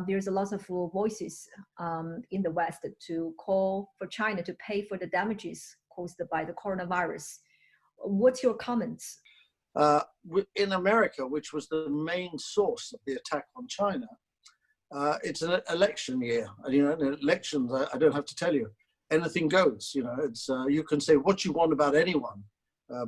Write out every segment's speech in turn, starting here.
there's a lot of voices in the West to call for China to pay for the damages caused by the coronavirus. What's your comments? In America, which was the main source of the attack on China, it's an election year. And, you know, in elections, I don't have to tell you, anything goes. You know, it's you can say what you want about anyone.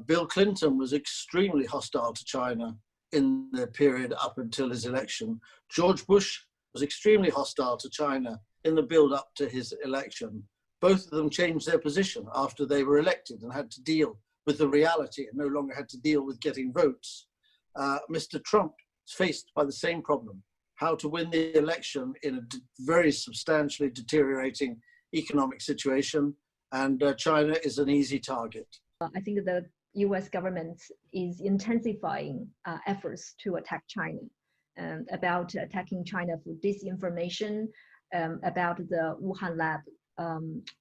Bill Clinton was extremely hostile to China in the period up until his election. George Bush was extremely hostile to China in the build up to his election. Both of them changed their position after they were elected and had to deal with the reality and no longer had to deal with getting votes. Mr. Trump is faced by the same problem, how to win the election in a very substantially deteriorating economic situation, and China is an easy target. I think the US government is intensifying efforts to attack China, about attacking China for disinformation, about the Wuhan lab,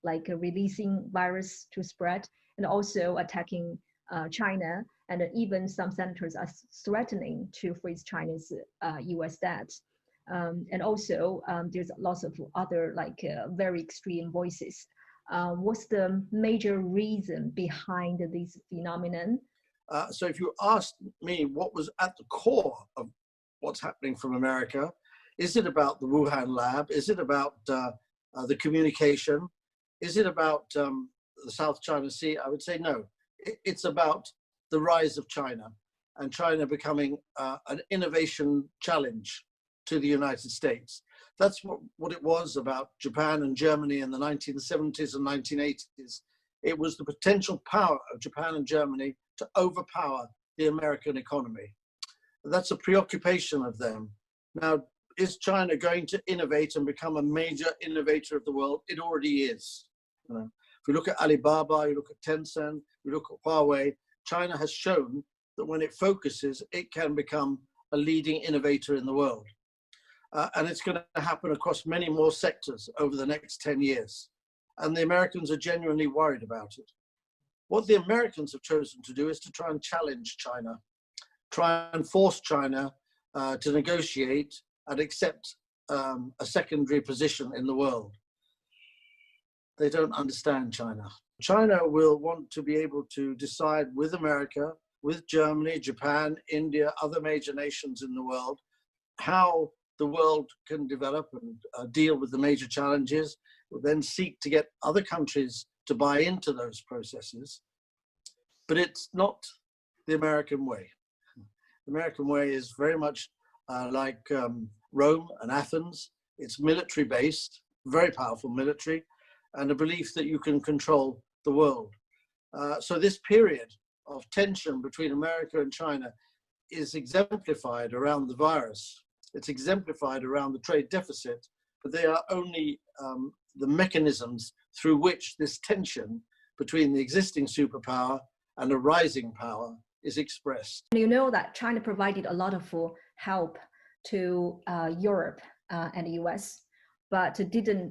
like releasing virus to spread, and also attacking China. And even some senators are threatening to freeze China's US debt. And also there's lots of other very extreme voices. What's the major reason behind this phenomenon? So if you asked me what was at the core of what's happening from America, is it about the Wuhan lab? Is it about the communication? Is it about the South China Sea? I would say no. It's about the rise of China and China becoming an innovation challenge to the United States. That's what it was about Japan and Germany in the 1970s and 1980s. It was the potential power of Japan and Germany to overpower the American economy. That's a preoccupation of them. Now, is China going to innovate and become a major innovator of the world? It already is. You know, if you look at Alibaba, you look at Tencent, you look at Huawei, China has shown that when it focuses, it can become a leading innovator in the world. And it's going to happen across many more sectors over the next 10 years. And the Americans are genuinely worried about it. What the Americans have chosen to do is to try and challenge China, try and force China to negotiate and accept a secondary position in the world. They don't understand China. China will want to be able to decide with America, with Germany, Japan, India, other major nations in the world, how the world can develop and deal with the major challenges, will then seek to get other countries to buy into those processes. But it's not the American way. The American way is very much like Rome and Athens. It's military based, very powerful military, and a belief that you can control the world. So this period of tension between America and China is exemplified around the virus. It's exemplified around the trade deficit, but they are only the mechanisms through which this tension between the existing superpower and a rising power is expressed. You know that China provided a lot of help to Europe and the US, but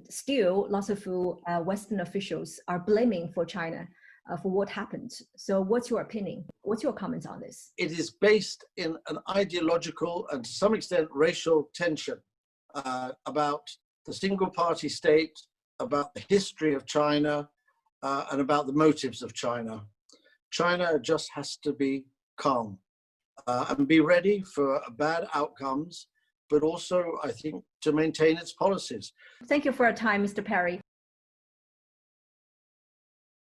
still lots of Western officials are blaming for China for what happened. So what's your opinion? What's your comments on this? It is based in an ideological and to some extent racial tension about the single party state, about the history of China, and about the motives of China. China just has to be calm and be ready for bad outcomes, but also, I think, to maintain its policies. Thank you for your time, Mr. Perry.